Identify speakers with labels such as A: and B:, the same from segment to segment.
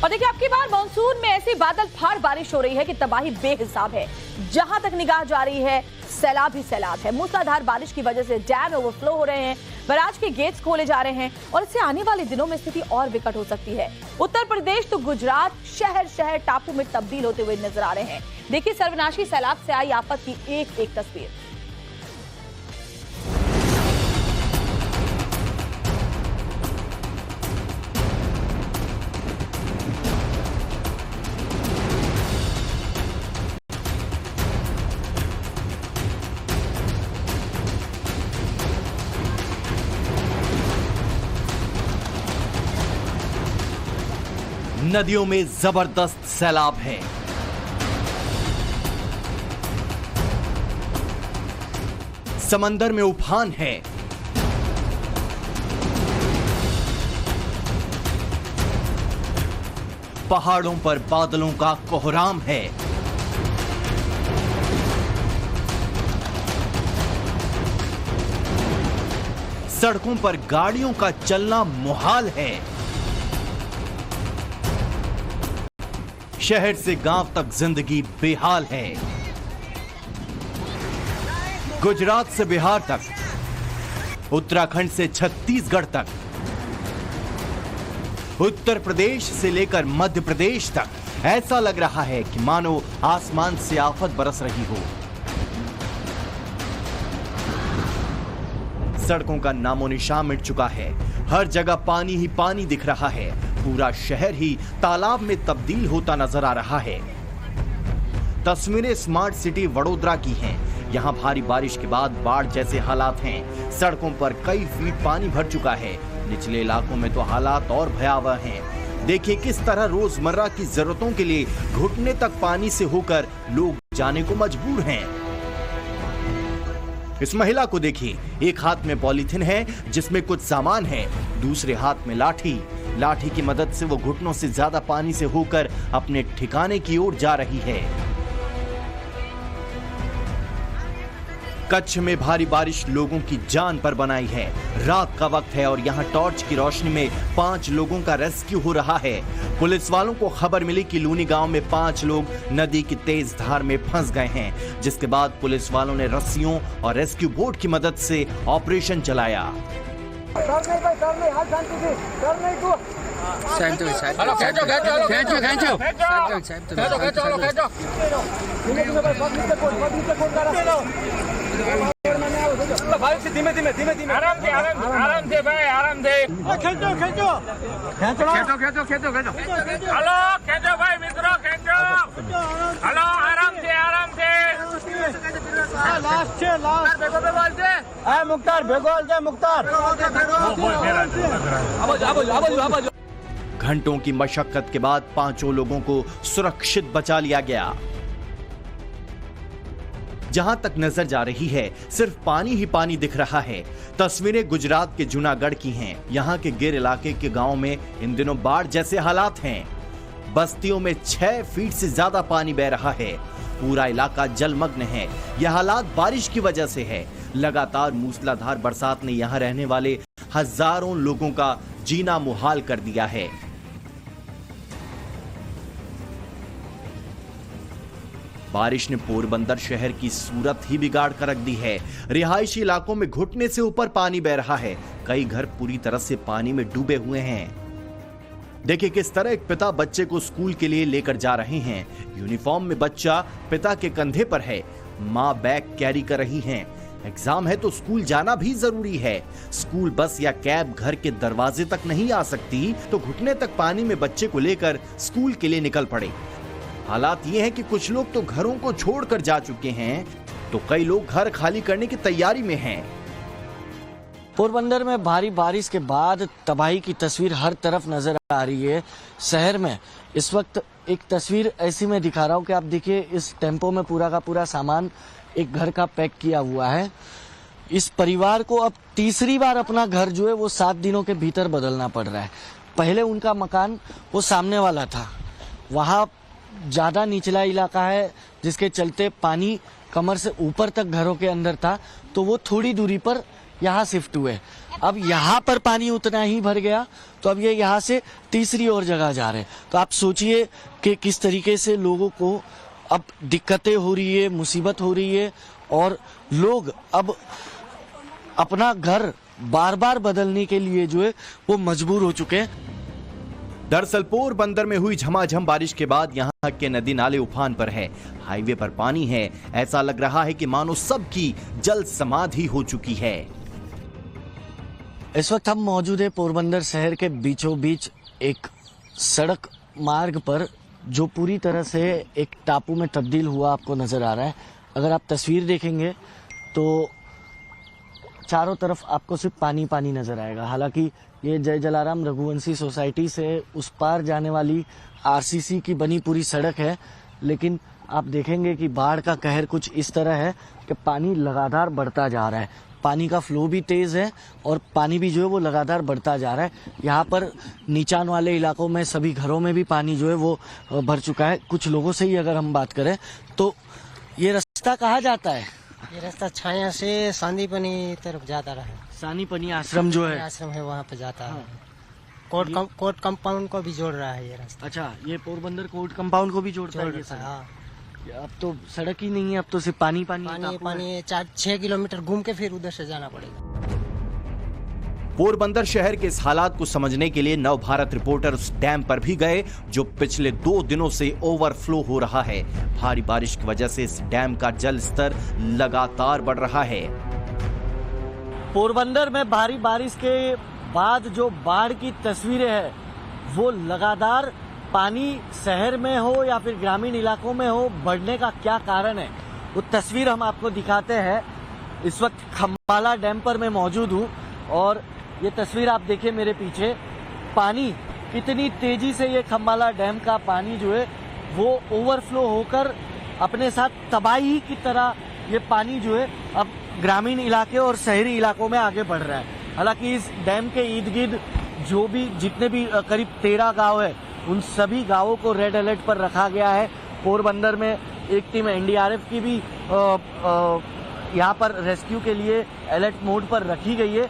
A: और देखिए आपकी बार मानसून में ऐसी बादल फाड़ बारिश हो रही है कि तबाही बेहिसाब है। जहां तक निगाह जा रही है सैलाब ही सैलाब है। मूसलाधार बारिश की वजह से डैम ओवरफ्लो हो रहे हैं, बराज के गेट्स खोले जा रहे हैं और इससे आने वाले दिनों में स्थिति और विकट हो सकती है। उत्तर प्रदेश तो गुजरात शहर शहर टापू में तब्दील होते हुए नजर आ रहे हैं। देखिए सर्वनाशी सैलाब से आई आफत की एक एक तस्वीर।
B: नदियों में जबरदस्त सैलाब है। समंदर में उफान है। पहाड़ों पर बादलों का कोहराम है। सड़कों पर गाड़ियों का चलना मुहाल है। शहर से गांव तक जिंदगी बेहाल है। गुजरात से बिहार तक, उत्तराखंड से छत्तीसगढ़ तक, उत्तर प्रदेश से लेकर मध्य प्रदेश तक ऐसा लग रहा है कि मानो आसमान से आफत बरस रही हो। सड़कों का नामो निशान मिट चुका है। हर जगह पानी ही पानी दिख रहा है। पूरा शहर ही तालाब में तब्दील होता नजर आ रहा है। तस्वीरें स्मार्ट सिटी वडोदरा की हैं। यहाँ भारी बारिश के बाद बाढ़ जैसे हालात हैं। सड़कों पर कई फीट पानी भर चुका है। निचले इलाकों में तो हालात और भयावह हैं। देखिए किस तरह रोजमर्रा की जरूरतों के लिए घुटने तक पानी से होकर लोग जाने को मजबूर हैं। इस महिला को देखिए, एक हाथ में पॉलीथिन है जिसमें कुछ सामान है, दूसरे हाथ में लाठी की मदद से वो घुटनों से ज्यादा पानी से होकर अपने ठिकाने की ओर जा रही है। कच्छ में भारी बारिश लोगों की जान पर बनाई है। रात का वक्त है और यहाँ टॉर्च की रोशनी में 5 लोगों का रेस्क्यू हो रहा है। पुलिस वालों को खबर मिली कि लूनी गांव में 5 लोग नदी की तेज धार में फंस गए हैं, जिसके बाद पुलिस वालों ने रस्सियों और रेस्क्यू बोट की मदद से ऑपरेशन चलाया।
C: धीमे आराम से भाई, आराम से खींचो हेलो, खींचो भाई मित्रों, खींचो हेलो, आराम से मुख्तार
B: घंटों की मशक्कत के बाद 5 लोगों को सुरक्षित बचा लिया गया। जहां तक नजर जा रही है सिर्फ पानी ही पानी दिख रहा है। तस्वीरें गुजरात के जूनागढ़ की हैं। यहां के गिर इलाके के गांव में इन दिनों बाढ़ जैसे हालात हैं। बस्तियों में 6 फीट से ज्यादा पानी बह रहा है। पूरा इलाका जलमग्न है। यह हालात बारिश की वजह से है। लगातार मूसलाधार बरसात ने यहां रहने वाले हजारों लोगों का जीना मुहाल कर दिया है। बारिश ने पोरबंदर शहर की सूरत ही बिगाड़ कर रख दी है। रिहायशी इलाकों में घुटने से ऊपर पानी बह रहा है। कई घर पूरी तरह से पानी में डूबे हुए हैं। देखिए किस तरह एक पिता बच्चे को स्कूल के लिए लेकर जा रहे हैं। यूनिफॉर्म में बच्चा पिता के कंधे पर है। मां बैग कैरी कर रही हैं। एग्जाम है तो स्कूल जाना भी जरूरी है। स्कूल बस या कैब घर के दरवाजे तक नहीं आ सकती तो घुटने तक पानी में बच्चे को लेकर स्कूल के लिए निकल पड़े। हालात ये है कि कुछ लोग तो घरों को छोड़कर जा चुके हैं तो कई लोग घर खाली करने की तैयारी में हैं।
D: पोरबंदर में भारी बारिश के बाद तबाही की तस्वीर हर तरफ नजर आ रही है। शहर में इस वक्त एक तस्वीर ऐसी मैं दिखा रहा हूँ कि आप देखिए, इस टेम्पो में पूरा का पूरा सामान एक घर का पैक किया हुआ है। इस परिवार को अब तीसरी बार अपना घर जो है वो 7 दिनों के भीतर बदलना पड़ रहा है। पहले उनका मकान वो सामने वाला था, वहाँ ज्यादा निचला इलाका है जिसके चलते पानी कमर से ऊपर तक घरों के अंदर था, तो वो थोड़ी दूरी पर यहाँ शिफ्ट हुए। अब यहाँ पर पानी उतना ही भर गया तो अब ये यहाँ से तीसरी और जगह जा रहे हैं। तो आप सोचिए कि किस तरीके से लोगों को अब दिक्कतें हो रही है, मुसीबत हो रही है, और लोग अब अपना घर बार बार बदलने के लिए जो है वो मजबूर हो चुके हैं।
B: दरअसल पोरबंदर में हुई झमाझम बारिश के बाद यहाँ के नदी नाले उफान पर है, हाईवे पर पानी है। ऐसा लग रहा है कि मानो सबकी जल समाधि हो चुकी है।
D: इस वक्त हम मौजूद है पोरबंदर शहर के बीचों बीच एक सड़क मार्ग पर, जो पूरी तरह से एक टापू में तब्दील हुआ आपको नजर आ रहा है। अगर आप तस्वीर देखेंगे तो चारों तरफ आपको सिर्फ पानी पानी नजर आएगा। हालांकि ये जय जलाराम रघुवंशी सोसाइटी से उस पार जाने वाली आरसीसी की बनी पूरी सड़क है, लेकिन आप देखेंगे कि बाढ़ का कहर कुछ इस तरह है कि पानी लगातार बढ़ता जा रहा है। पानी का फ्लो भी तेज है और पानी भी जो है वो लगातार बढ़ता जा रहा है। यहाँ पर नीचान वाले इलाकों में सभी घरों में भी पानी जो है वो भर चुका है। कुछ लोगों से ही अगर हम बात करें तो ये रास्ता कहाँ जाता है?
E: ये रास्ता छाया से सांदीपनी तरफ जाता रहा।
D: सानीपनी आश्रम जो है,
E: आश्रम है, वहाँ पे जाता है।
D: हाँ।
E: कोर्ट कंपाउंड को भी जोड़ रहा है ये रास्ता।
D: अच्छा, ये पोरबंदर कोर्ट कंपाउंड को भी जोड़ता है ये सड़क?
E: हाँ।
D: अब तो सड़क ही नहीं है, अब तो सिर्फ पानी पानी
E: पानी पानी 4-6 किलोमीटर घूम के फिर उधर से जाना पड़ेगा।
B: पोरबंदर शहर के इस हालात को समझने के लिए नव भारत रिपोर्टर उस डैम पर भी गए जो पिछले 2 दिनों से ओवरफ्लो हो रहा है। भारी बारिश की वजह से इस डैम का जल स्तर लगातार बढ़ रहा है।
D: पोरबंदर में भारी बारिश के बाद जो बाढ़ की तस्वीरें हैं वो लगातार पानी शहर में हो या फिर ग्रामीण इलाकों में हो बढ़ने का क्या कारण है, वो तस्वीर हम आपको दिखाते हैं। इस वक्त खम्बाला डैम पर मैं मौजूद हूँ और ये तस्वीर आप देखिए मेरे पीछे, पानी कितनी तेजी से ये खम्बाला डैम का पानी जो है वो ओवरफ्लो होकर अपने साथ तबाही की तरह ये पानी जो है अब ग्रामीण इलाके और शहरी इलाकों में आगे बढ़ रहा है। हालांकि इस डैम के इर्द गिर्द जो भी जितने भी करीब 13 गांव है उन सभी गांवों को रेड अलर्ट पर रखा गया है। पोरबंदर में एक टीम एनडीआरएफ की भी यहाँ पर रेस्क्यू के लिए अलर्ट मोड पर रखी गई है।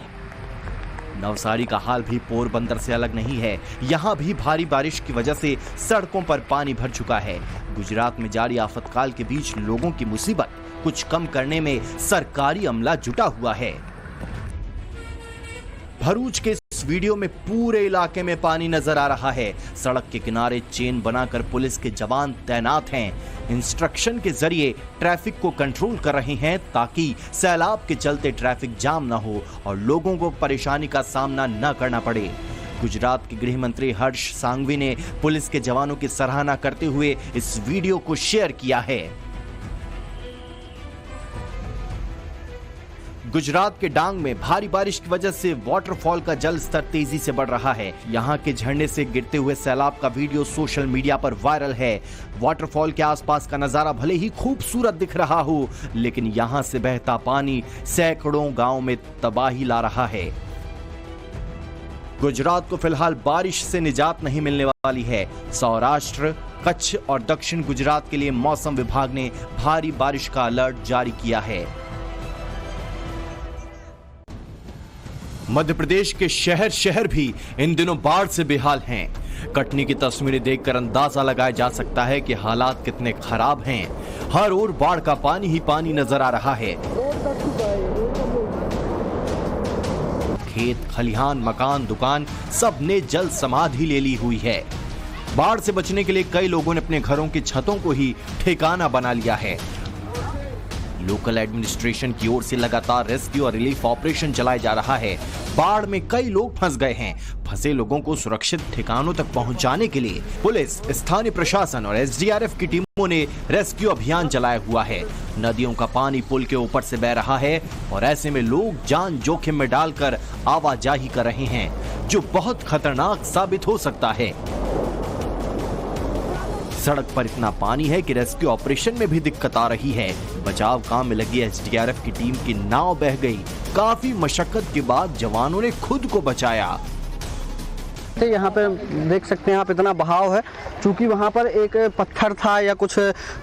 B: नवसारी का हाल भी पोरबंदर से अलग नहीं है। यहाँ भी भारी बारिश की वजह से सड़कों पर पानी भर चुका है। गुजरात में जारी आफतकाल के बीच लोगों की मुसीबत कुछ कम करने में सरकारी अमला जुटा हुआ है। भरूच के इस वीडियो में पूरे इलाके में पानी नजर आ रहा है। सड़क के किनारे चेन बनाकर पुलिस के जवान तैनात हैं। इंस्ट्रक्शन के जरिए ट्रैफिक को कंट्रोल कर रहे हैं ताकि सैलाब के चलते ट्रैफिक जाम न हो और लोगों को परेशानी का सामना न करना पड़े। गुजरात के गृह मंत्री हर्ष सांघवी ने पुलिस के जवानों की सराहना करते हुए इस वीडियो को शेयर किया है। गुजरात के डांग में भारी बारिश की वजह से वाटरफॉल का जल स्तर तेजी से बढ़ रहा है। यहाँ के झरने से गिरते हुए सैलाब का वीडियो सोशल मीडिया पर वायरल है। वाटरफॉल के आसपास का नजारा भले ही खूबसूरत दिख रहा हो, लेकिन यहाँ से बहता पानी सैकड़ों गांव में तबाही ला रहा है। गुजरात को फिलहाल बारिश से निजात नहीं मिलने वाली है। सौराष्ट्र, कच्छ और दक्षिण गुजरात के लिए मौसम विभाग ने भारी बारिश का अलर्ट जारी किया है। मध्य प्रदेश के शहर भी इन दिनों बाढ़ से बेहाल हैं। कटनी की तस्वीरें देखकर अंदाजा लगाया जा सकता है कि हालात कितने खराब हैं। हर ओर बाढ़ का पानी ही पानी नजर आ रहा है। खेत, खलिहान, मकान, दुकान सब ने जल समाधि ले ली हुई है। बाढ़ से बचने के लिए कई लोगों ने अपने घरों की छतों को ही ठिकाना बना लिया है। लोकल एडमिनिस्ट्रेशन की ओर से लगातार रेस्क्यू और रिलीफ ऑपरेशन चलाया जा रहा है। बाढ़ में कई लोग फंस गए हैं। फंसे लोगों को सुरक्षित ठिकानों तक पहुंचाने के लिए पुलिस, स्थानीय प्रशासन और एसडीआरएफ की टीमों ने रेस्क्यू अभियान चलाया हुआ है। नदियों का पानी पुल के ऊपर से बह रहा है और ऐसे में लोग जान जोखिम में डालकर आवाजाही कर रहे हैं, जो बहुत खतरनाक साबित हो सकता है। सड़क पर इतना पानी है कि रेस्क्यू ऑपरेशन में भी दिक्कत आ रही है। बचाव काम में लगी एसडीआरएफ की टीम की नाव बह गई। काफी मशक्कत के बाद जवानों ने खुद को बचाया।
F: थे। यहाँ पे देख सकते हैं आप इतना बहाव है, चूँकि वहाँ पर एक पत्थर था या कुछ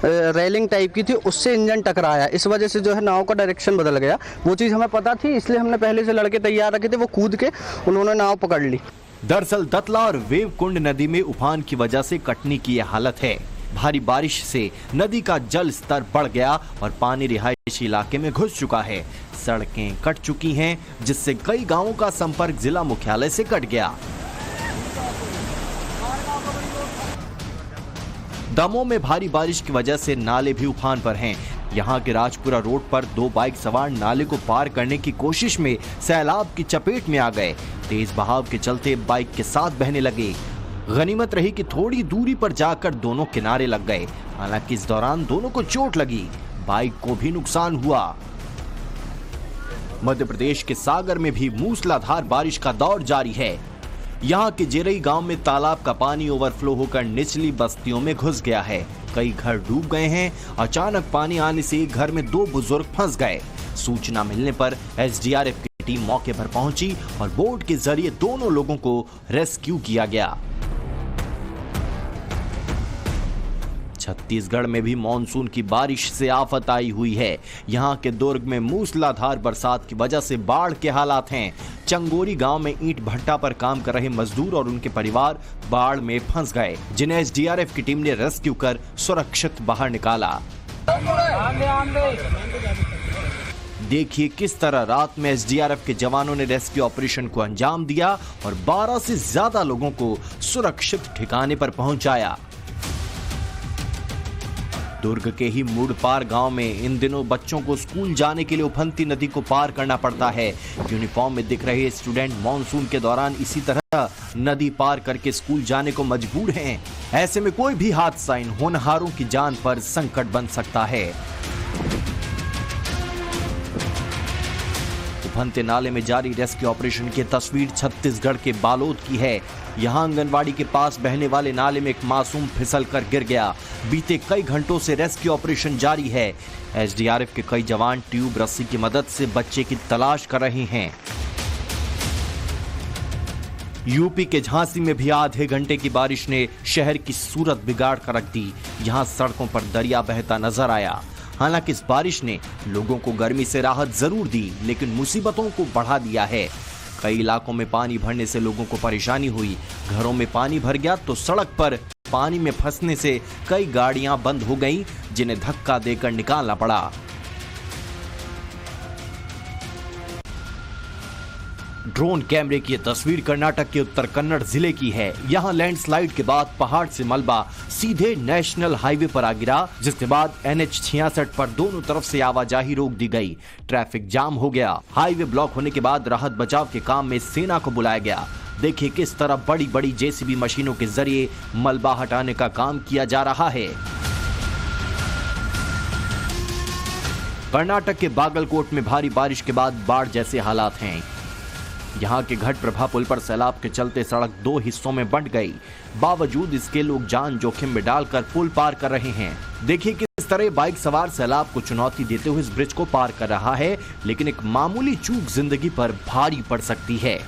F: रेलिंग टाइप की थी, उससे इंजन टकराया, इस वजह से जो है नाव का डायरेक्शन बदल गया। वो चीज़ हमें पता थी, इसलिए हमने पहले से लड़के तैयार रखे थे, वो कूद के उन्होंने नाव पकड़ ली।
B: दरअसल दतला और वेवकुंड नदी में उफान की वजह से कटनी की यह हालत है। भारी बारिश से नदी का जल स्तर बढ़ गया और पानी रिहायशी इलाके में घुस चुका है। सड़कें कट चुकी हैं, जिससे कई गांवों का संपर्क जिला मुख्यालय से कट गया। दमोह में भारी बारिश की वजह से नाले भी उफान पर हैं। यहाँ के राजपुरा रोड पर 2 बाइक सवार नाले को पार करने की कोशिश में सैलाब की चपेट में आ गए। तेज बहाव के चलते बाइक के साथ बहने लगे। गनीमत रही कि थोड़ी दूरी पर जाकर दोनों किनारे लग गए। हालांकि इस दौरान दोनों को चोट लगी, बाइक को भी नुकसान हुआ। मध्य प्रदेश के सागर में भी मूसलाधार बारिश का दौर जारी है। यहाँ के जेरई गांव में तालाब का पानी ओवरफ्लो होकर निचली बस्तियों में घुस गया है। कई घर डूब गए हैं। अचानक पानी आने से एक घर में 2 बुजुर्ग फंस गए। सूचना मिलने पर एसडीआरएफ की टीम मौके पर पहुंची और बोट के जरिए दोनों लोगों को रेस्क्यू किया गया। छत्तीसगढ़ में भी मानसून की बारिश से आफत आई हुई है। यहाँ के दुर्ग में मूसलाधार बरसात की वजह से बाढ़ के हालात हैं। चंगोरी गांव में ईंट भट्टा पर काम कर रहे मजदूर और उनके परिवार बाढ़ में फंस गए, जिन्हें एसडीआरएफ की टीम ने रेस्क्यू कर सुरक्षित बाहर निकाला। देखिए किस तरह रात में एसडीआरएफ के जवानों ने रेस्क्यू ऑपरेशन को अंजाम दिया और 12 से ज्यादा लोगों को सुरक्षित ठिकाने पर पहुंचाया। दुर्ग के ही मुड़पार गांव में इन दिनों बच्चों को स्कूल जाने के लिए उफनती नदी को पार करना पड़ता है। यूनिफॉर्म में दिख रहे स्टूडेंट मॉनसून के दौरान इसी तरह नदी पार करके स्कूल जाने को मजबूर हैं। ऐसे में कोई भी हादसा इन होनहारों की जान पर संकट बन सकता है। उफनते नाले में जारी रेस्क्यू ऑपरेशन की तस्वीर छत्तीसगढ़ के बालोद की है। यहाँ आंगनवाड़ी के पास बहने वाले नाले में एक मासूम फिसलकर गिर गया। बीते कई घंटों से रेस्क्यू ऑपरेशन जारी है। एसडीआरएफ के कई जवान ट्यूब रस्सी की मदद से बच्चे की तलाश कर रहे हैं। यूपी के झांसी में भी आधे घंटे की बारिश ने शहर की सूरत बिगाड़ कर रख दी। यहाँ सड़कों पर दरिया बहता नजर आया। हालांकि इस बारिश ने लोगों को गर्मी से राहत जरूर दी, लेकिन मुसीबतों को बढ़ा दिया है। कई इलाकों में पानी भरने से लोगों को परेशानी हुई। घरों में पानी भर गया तो सड़क पर पानी में फंसने से कई गाड़ियां बंद हो गईं, जिन्हें धक्का देकर निकालना पड़ा। ड्रोन कैमरे की यह तस्वीर कर्नाटक के उत्तर कन्नड़ जिले की है। यहाँ लैंडस्लाइड के बाद पहाड़ से मलबा सीधे नेशनल हाईवे पर आ गिरा, जिसके बाद NH 66 पर दोनों तरफ से आवाजाही रोक दी गई। ट्रैफिक जाम हो गया। हाईवे ब्लॉक होने के बाद राहत बचाव के काम में सेना को बुलाया गया। देखिए किस तरह बड़ी बड़ी जेसीबी मशीनों के जरिए मलबा हटाने का काम किया जा रहा है। कर्नाटक के बागलकोट में भारी बारिश के बाद बाढ़ जैसे हालात हैं। यहाँ के घटप्रभा पुल पर सैलाब के चलते सड़क 2 हिस्सों में बंट गई। बावजूद इसके लोग जान जोखिम में डालकर पुल पार कर रहे हैं। देखिए किस तरह बाइक सवार सैलाब को चुनौती देते हुए इस ब्रिज को पार कर रहा है, लेकिन एक मामूली चूक जिंदगी पर भारी पड़ सकती है।